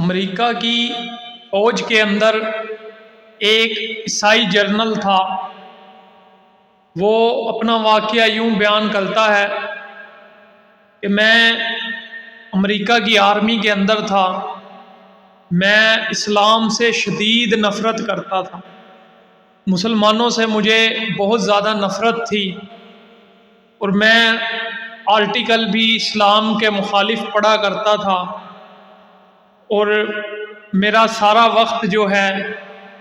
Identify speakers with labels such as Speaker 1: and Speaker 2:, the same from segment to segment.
Speaker 1: امریکہ کی فوج کے اندر ایک عیسائی جرنل تھا۔ وہ اپنا واقعہ یوں بیان کرتا ہے کہ میں امریکہ کی آرمی کے اندر تھا۔ میں اسلام سے شدید نفرت کرتا تھا، مسلمانوں سے مجھے بہت زیادہ نفرت تھی، اور میں آرٹیکل بھی اسلام کے مخالف پڑھا کرتا تھا، اور میرا سارا وقت جو ہے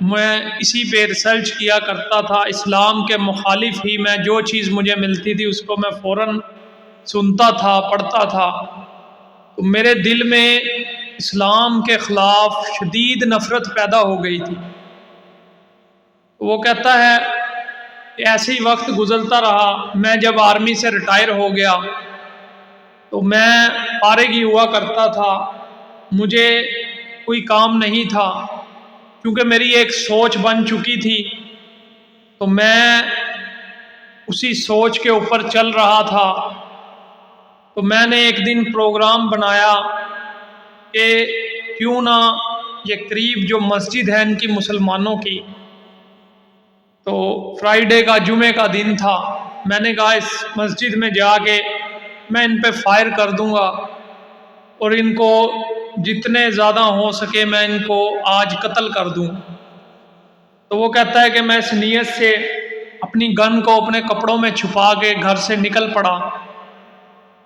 Speaker 1: میں اسی پہ ریسرچ کیا کرتا تھا۔ اسلام کے مخالف ہی میں جو چیز مجھے ملتی تھی اس کو میں فوراً سنتا تھا، پڑھتا تھا۔ تو میرے دل میں اسلام کے خلاف شدید نفرت پیدا ہو گئی تھی۔ وہ کہتا ہے کہ ایسے ہی وقت گزرتا رہا۔ میں جب آرمی سے ریٹائر ہو گیا تو میں فارغ ہی ہوا کرتا تھا، مجھے کوئی کام نہیں تھا، کیونکہ میری ایک سوچ بن چکی تھی، تو میں اسی سوچ کے اوپر چل رہا تھا۔ تو میں نے ایک دن پروگرام بنایا کہ کیوں نہ یہ قریب جو مسجد ہے ان کی مسلمانوں کی، تو فرائیڈے کا جمعے کا دن تھا، میں نے کہا اس مسجد میں جا کے میں ان پہ فائر کر دوں گا، اور ان کو جتنے زیادہ ہو سکے میں ان کو آج قتل کر دوں۔ تو وہ کہتا ہے کہ میں اس نیت سے اپنی گن کو اپنے کپڑوں میں چھپا کے گھر سے نکل پڑا۔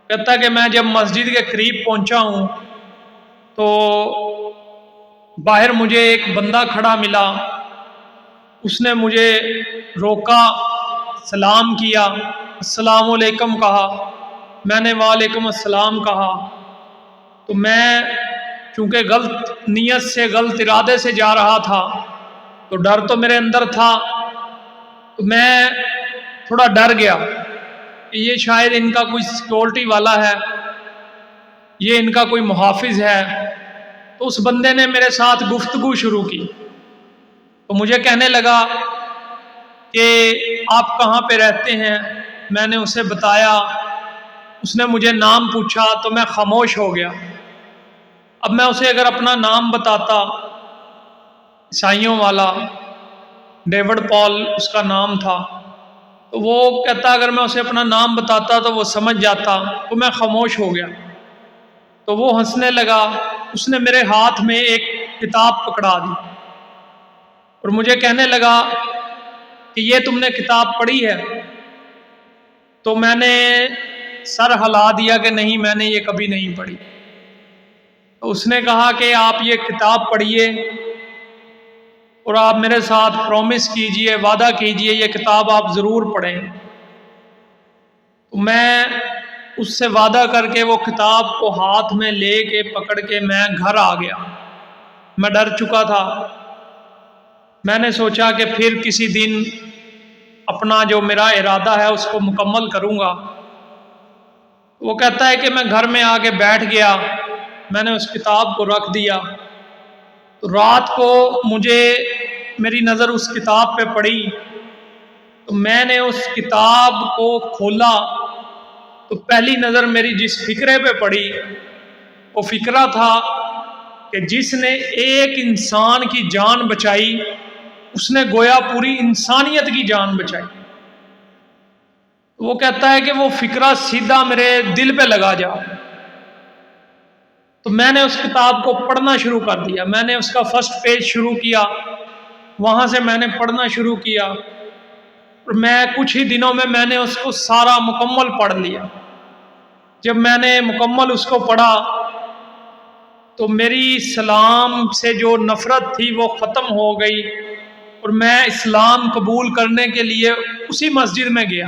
Speaker 1: کہتا ہے کہ میں جب مسجد کے قریب پہنچا ہوں تو باہر مجھے ایک بندہ کھڑا ملا۔ اس نے مجھے روکا، سلام کیا، السلام علیکم کہا، میں نے وعلیکم السلام کہا۔ تو میں چونکہ غلط نیت سے، غلط ارادے سے جا رہا تھا، تو ڈر تو میرے اندر تھا، تو میں تھوڑا ڈر گیا کہ یہ شاید ان کا کوئی سیکورٹی والا ہے، یہ ان کا کوئی محافظ ہے۔ تو اس بندے نے میرے ساتھ گفتگو شروع کی، تو مجھے کہنے لگا کہ آپ کہاں پہ رہتے ہیں؟ میں نے اسے بتایا، اس نے مجھے نام پوچھا تو میں خاموش ہو گیا۔ اب میں اسے اگر اپنا نام بتاتا، عیسائیوں والا ڈیوڈ پال اس کا نام تھا، تو وہ کہتا اگر میں اسے اپنا نام بتاتا تو وہ سمجھ جاتا، تو میں خاموش ہو گیا۔ تو وہ ہنسنے لگا، اس نے میرے ہاتھ میں ایک کتاب پکڑا دی اور مجھے کہنے لگا کہ یہ تم نے کتاب پڑھی ہے؟ تو میں نے سر ہلا دیا کہ نہیں، میں نے یہ کبھی نہیں پڑھی۔ تو اس نے کہا کہ آپ یہ کتاب پڑھیے اور آپ میرے ساتھ پرومس کیجئے، وعدہ کیجئے یہ کتاب آپ ضرور پڑھیں۔ تو میں اس سے وعدہ کر کے وہ کتاب کو ہاتھ میں لے کے پکڑ کے میں گھر آ گیا۔ میں ڈر چکا تھا۔ میں نے سوچا کہ پھر کسی دن اپنا جو میرا ارادہ ہے اس کو مکمل کروں گا۔ وہ کہتا ہے کہ میں گھر میں آ کے بیٹھ گیا، میں نے اس کتاب کو رکھ دیا۔ تو رات کو مجھے میری نظر اس کتاب پہ پڑی، تو میں نے اس کتاب کو کھولا، تو پہلی نظر میری جس فقرے پہ پڑی وہ فقرہ تھا کہ جس نے ایک انسان کی جان بچائی اس نے گویا پوری انسانیت کی جان بچائی۔ وہ کہتا ہے کہ وہ فقرہ سیدھا میرے دل پہ لگا جا۔ تو میں نے اس کتاب کو پڑھنا شروع کر دیا، میں نے اس کا فرسٹ پیج شروع کیا، وہاں سے میں نے پڑھنا شروع کیا، اور میں کچھ ہی دنوں میں نے اس کو سارا مکمل پڑھ لیا۔ جب میں نے مکمل اس کو پڑھا تو میری اسلام سے جو نفرت تھی وہ ختم ہو گئی، اور میں اسلام قبول کرنے کے لیے اسی مسجد میں گیا۔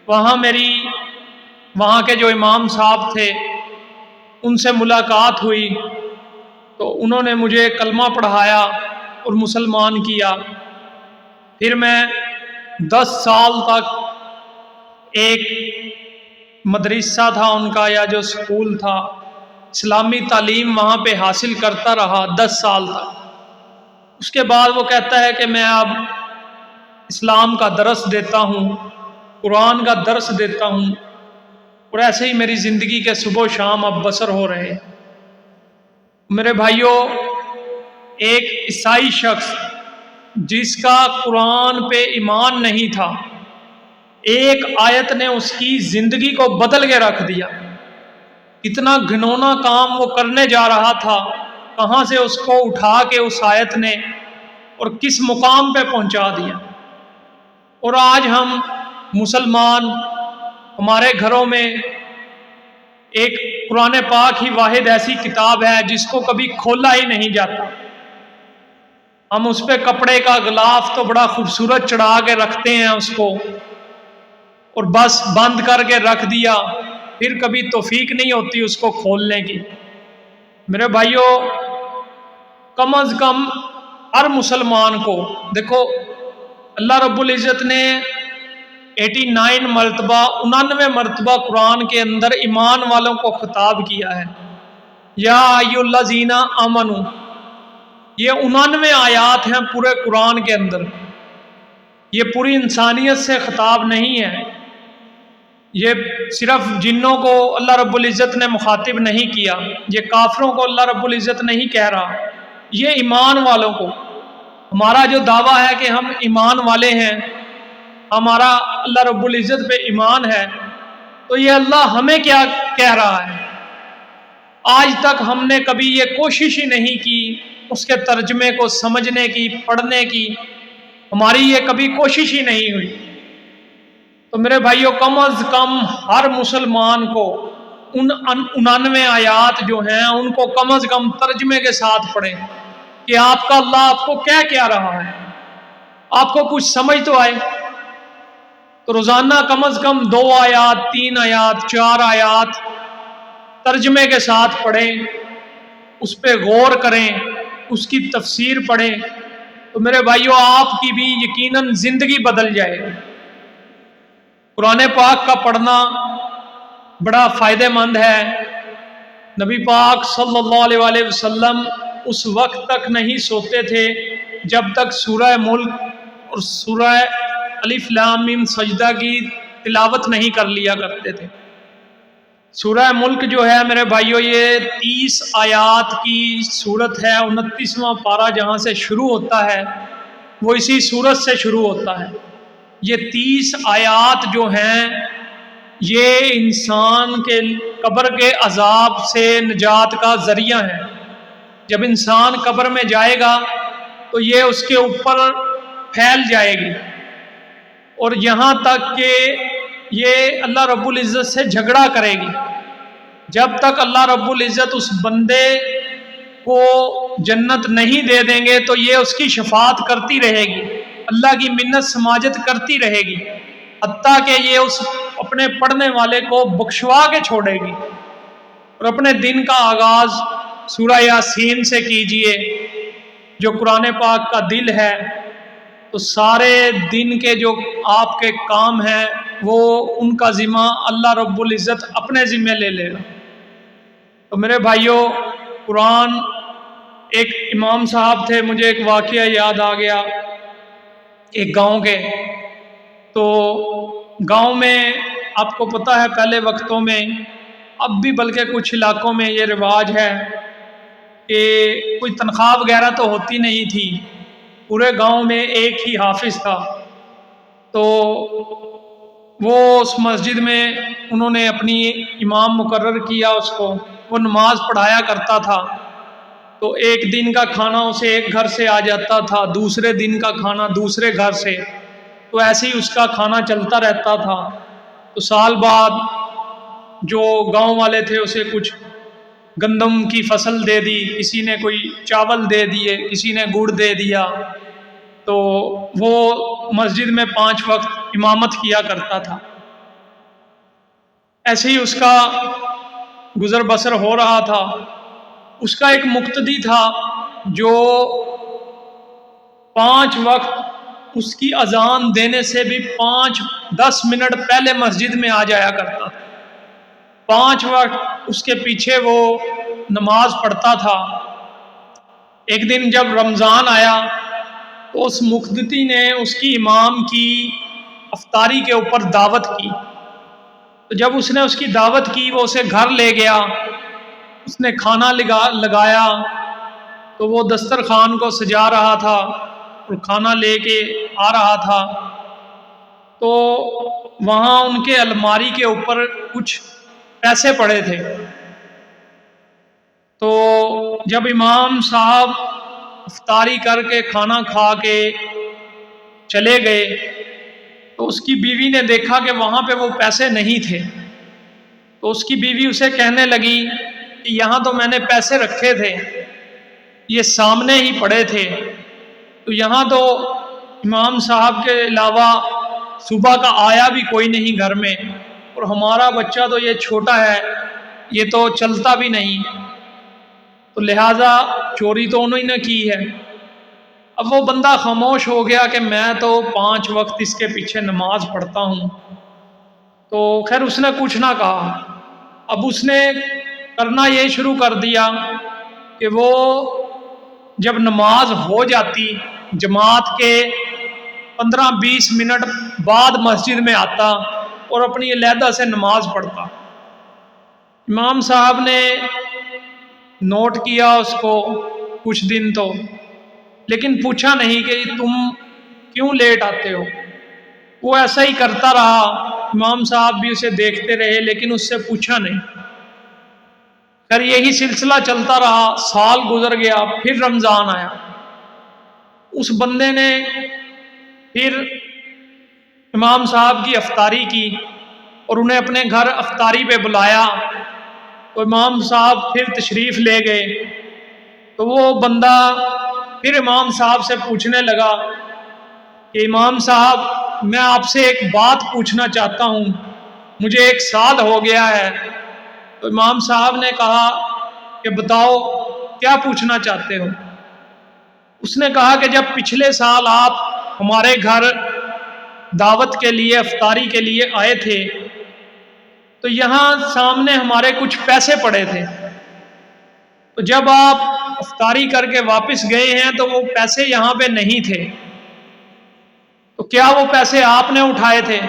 Speaker 1: وہاں کے جو امام صاحب تھے ان سے ملاقات ہوئی، تو انہوں نے مجھے کلمہ پڑھایا اور مسلمان کیا۔ پھر میں 10 سال تک ایک مدرسہ تھا ان کا، یا جو سکول تھا، اسلامی تعلیم وہاں پہ حاصل کرتا رہا 10 سال تک۔ اس کے بعد وہ کہتا ہے کہ میں اب اسلام کا درس دیتا ہوں، قرآن کا درس دیتا ہوں، اور ایسے ہی میری زندگی کے صبح و شام اب بسر ہو رہے۔ میرے بھائیوں، ایک عیسائی شخص جس کا قرآن پہ ایمان نہیں تھا، ایک آیت نے اس کی زندگی کو بدل کے رکھ دیا۔ کتنا گھنونا کام وہ کرنے جا رہا تھا، کہاں سے اس کو اٹھا کے اس آیت نے اور کس مقام پہ پہنچا دیا۔ اور آج ہم مسلمان، ہمارے گھروں میں ایک قرآن پاک ہی واحد ایسی کتاب ہے جس کو کبھی کھولا ہی نہیں جاتا۔ ہم اس پہ کپڑے کا غلاف تو بڑا خوبصورت چڑھا کے رکھتے ہیں اس کو، اور بس بند کر کے رکھ دیا، پھر کبھی توفیق نہیں ہوتی اس کو کھولنے کی۔ میرے بھائیوں، کم از کم ہر مسلمان کو دیکھو، اللہ رب العزت نے 89 مرتبہ 99 مرتبہ قرآن کے اندر ایمان والوں کو خطاب کیا ہے، یا ایھا الذین آمنو۔ یہ 99 آیات ہیں پورے قرآن کے اندر، یہ پوری انسانیت سے خطاب نہیں ہے، یہ صرف جنوں کو اللہ رب العزت نے مخاطب نہیں کیا، یہ کافروں کو اللہ رب العزت نہیں کہہ رہا، یہ ایمان والوں کو۔ ہمارا جو دعویٰ ہے کہ ہم ایمان والے ہیں، ہمارا اللہ رب العزت پہ ایمان ہے، تو یہ اللہ ہمیں کیا کہہ رہا ہے؟ آج تک ہم نے کبھی یہ کوشش ہی نہیں کی اس کے ترجمے کو سمجھنے کی، پڑھنے کی، ہماری یہ کبھی کوشش ہی نہیں ہوئی۔ تو میرے بھائیوں، کم از کم ہر مسلمان کو ان 99 آیات جو ہیں ان کو کم از کم ترجمے کے ساتھ پڑھیں کہ آپ کا اللہ آپ کو کیا رہا ہے، آپ کو کچھ سمجھ تو آئے۔ تو روزانہ کم از کم 2 آیات، 3 آیات، 4 آیات ترجمے کے ساتھ پڑھیں، اس پہ غور کریں، اس کی تفسیر پڑھیں، تو میرے بھائیوں آپ کی بھی یقیناً زندگی بدل جائے گی۔ قرآن پاک کا پڑھنا بڑا فائدہ مند ہے۔ نبی پاک صلی اللہ علیہ وآلہ وسلم اس وقت تک نہیں سوتے تھے جب تک سورہ ملک اور سورہ الف لام میم سجدہ کی تلاوت نہیں کر لیا کرتے تھے۔ سورہ ملک جو ہے میرے بھائیوں، یہ 30 آیات کی سورت ہے، 29واں پارہ جہاں سے شروع ہوتا ہے وہ اسی سورت سے شروع ہوتا ہے۔ یہ 30 آیات جو ہیں یہ انسان کے قبر کے عذاب سے نجات کا ذریعہ ہے۔ جب انسان قبر میں جائے گا تو یہ اس کے اوپر پھیل جائے گی، اور یہاں تک کہ یہ اللہ رب العزت سے جھگڑا کرے گی۔ جب تک اللہ رب العزت اس بندے کو جنت نہیں دے دیں گے تو یہ اس کی شفاعت کرتی رہے گی، اللہ کی منت سماجت کرتی رہے گی، حتیٰ کہ یہ اس اپنے پڑھنے والے کو بخشوا کے چھوڑے گی۔ اور اپنے دن کا آغاز سورہ یاسین سے کیجئے جو قرآن پاک کا دل ہے، تو سارے دن کے جو آپ کے کام ہیں وہ ان کا ذمہ اللہ رب العزت اپنے ذمہ لے لے گا۔ تو میرے بھائیوں، قرآن، ایک امام صاحب تھے، مجھے ایک واقعہ یاد آ گیا ایک گاؤں کے۔ تو گاؤں میں آپ کو پتہ ہے پہلے وقتوں میں، اب بھی بلکہ کچھ علاقوں میں یہ رواج ہے کہ کوئی تنخواہ وغیرہ تو ہوتی نہیں تھی، پورے گاؤں میں ایک ہی حافظ تھا۔ تو وہ اس مسجد میں انہوں نے اپنی امام مقرر کیا، اس کو وہ نماز پڑھایا کرتا تھا۔ تو ایک دن کا کھانا اسے ایک گھر سے آ جاتا تھا، دوسرے دن کا کھانا دوسرے گھر سے، تو ایسے ہی اس کا کھانا چلتا رہتا تھا۔ تو سال بعد جو گاؤں والے تھے اسے کچھ گندم کی فصل دے دی، کسی نے کوئی چاول دے دیے، کسی نے گڑ دے دیا، تو وہ مسجد میں 5 وقت امامت کیا کرتا تھا۔ ایسے ہی اس کا گزر بسر ہو رہا تھا۔ اس کا ایک مقتدی تھا جو 5 وقت اس کی اذان دینے سے بھی 5-10 منٹ پہلے مسجد میں آ جایا کرتا تھا۔ 5 وقت اس کے پیچھے وہ نماز پڑھتا تھا۔ ایک دن جب رمضان آیا تو اس مقتدی نے اس کی امام کی افطاری کے اوپر دعوت کی۔ تو جب اس نے اس کی دعوت کی، وہ اسے گھر لے گیا، اس نے کھانا لگایا تو وہ دسترخوان کو سجا رہا تھا اور کھانا لے کے آ رہا تھا، تو وہاں ان کے الماری کے اوپر کچھ پیسے پڑے تھے۔ تو جب امام صاحب افطاری کر کے کھانا کھا کے چلے گئے تو اس کی بیوی نے دیکھا کہ وہاں پہ وہ پیسے نہیں تھے، تو اس کی بیوی اسے کہنے لگی کہ یہاں تو میں نے پیسے رکھے تھے، یہ سامنے ہی پڑے تھے، تو یہاں تو امام صاحب کے علاوہ صبح کا آیا بھی کوئی نہیں گھر میں، اور ہمارا بچہ تو یہ چھوٹا ہے، یہ تو چلتا بھی نہیں، تو لہٰذا چوری تو انہوں نے کی ہے۔ اب وہ بندہ خاموش ہو گیا کہ میں تو 5 وقت اس کے پیچھے نماز پڑھتا ہوں، تو خیر اس نے کچھ نہ کہا۔ اب اس نے کرنا یہ شروع کر دیا کہ وہ جب نماز ہو جاتی جماعت کے 15-20 منٹ بعد مسجد میں آتا اور اپنی علیحدہ سے نماز پڑھتا۔ امام صاحب نے نوٹ کیا اس کو کچھ دن تو، لیکن پوچھا نہیں کہ تم کیوں لیٹ آتے ہو، وہ ایسا ہی کرتا رہا۔ امام صاحب بھی اسے دیکھتے رہے لیکن اس سے پوچھا نہیں۔ پھر یہی سلسلہ چلتا رہا، سال گزر گیا، پھر رمضان آیا۔ اس بندے نے پھر امام صاحب کی افطاری کی اور انہیں اپنے گھر افطاری پہ بلایا، تو امام صاحب پھر تشریف لے گئے، تو وہ بندہ پھر امام صاحب سے پوچھنے لگا کہ امام صاحب میں آپ سے ایک بات پوچھنا چاہتا ہوں، مجھے 1 سال ہو گیا ہے۔ تو امام صاحب نے کہا کہ بتاؤ کیا پوچھنا چاہتے ہو۔ اس نے کہا کہ جب پچھلے سال آپ ہمارے گھر دعوت کے لیے افطاری کے لیے آئے تھے تو یہاں سامنے ہمارے کچھ پیسے پڑے تھے، تو جب آپ افطاری کر کے واپس گئے ہیں تو وہ پیسے یہاں پہ نہیں تھے، تو کیا وہ پیسے آپ نے اٹھائے تھے؟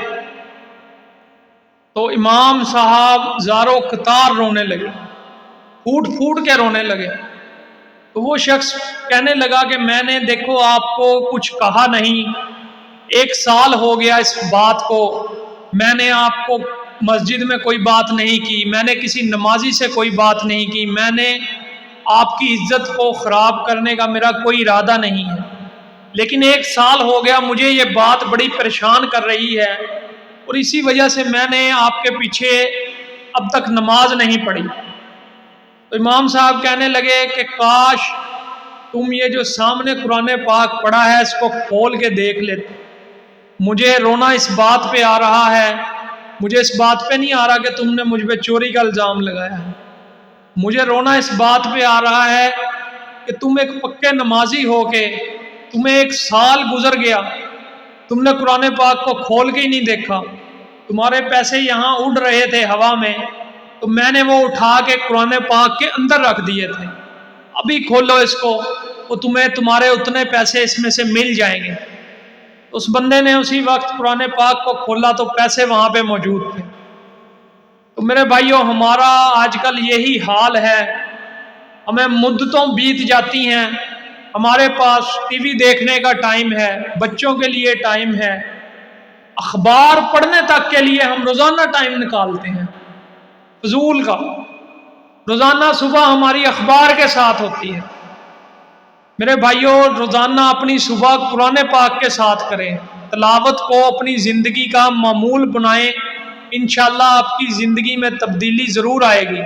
Speaker 1: تو امام صاحب زارو قطار رونے لگے، پھوٹ پھوٹ کے رونے لگے۔ تو وہ شخص کہنے لگا کہ میں نے دیکھو آپ کو کچھ کہا نہیں، 1 سال ہو گیا اس بات کو، میں نے آپ کو مسجد میں کوئی بات نہیں کی، میں نے کسی نمازی سے کوئی بات نہیں کی، میں نے آپ کی عزت کو خراب کرنے کا میرا کوئی ارادہ نہیں ہے، لیکن 1 سال ہو گیا مجھے یہ بات بڑی پریشان کر رہی ہے، اور اسی وجہ سے میں نے آپ کے پیچھے اب تک نماز نہیں پڑھی۔ تو امام صاحب کہنے لگے کہ کاش تم یہ جو سامنے قرآن پاک پڑھا ہے اس کو کھول کے دیکھ لیتے۔ مجھے رونا اس بات پہ آ رہا ہے، مجھے اس بات پہ نہیں آ رہا کہ تم نے مجھ پہ چوری کا الزام لگایا ہے، مجھے رونا اس بات پہ آ رہا ہے کہ تم ایک پکے نمازی ہو کے تمہیں 1 سال گزر گیا، تم نے قرآن پاک کو کھول کے ہی نہیں دیکھا، تمہارے پیسے یہاں اڑ رہے تھے ہوا میں، تو میں نے وہ اٹھا کے قرآن پاک کے اندر رکھ دیے تھے، ابھی کھولو اس کو، وہ تمہیں تمہارے اتنے پیسے اس میں سے مل جائیں گے۔ اس بندے نے اسی وقت قرآن پاک کو کھولا تو پیسے وہاں پہ موجود تھے۔ تو میرے بھائیوں ہمارا آج کل یہی حال ہے، ہمیں مدتوں بیت جاتی ہیں، ہمارے پاس ٹی وی دیکھنے کا ٹائم ہے، بچوں کے لیے ٹائم ہے، اخبار پڑھنے تک کے لیے ہم روزانہ ٹائم نکالتے ہیں فضول کا، روزانہ صبح ہماری اخبار کے ساتھ ہوتی ہے۔ میرے بھائیوں روزانہ اپنی صبح قرآن پاک کے ساتھ کریں، تلاوت کو اپنی زندگی کا معمول بنائیں، انشاءاللہ آپ کی زندگی میں تبدیلی ضرور آئے گی۔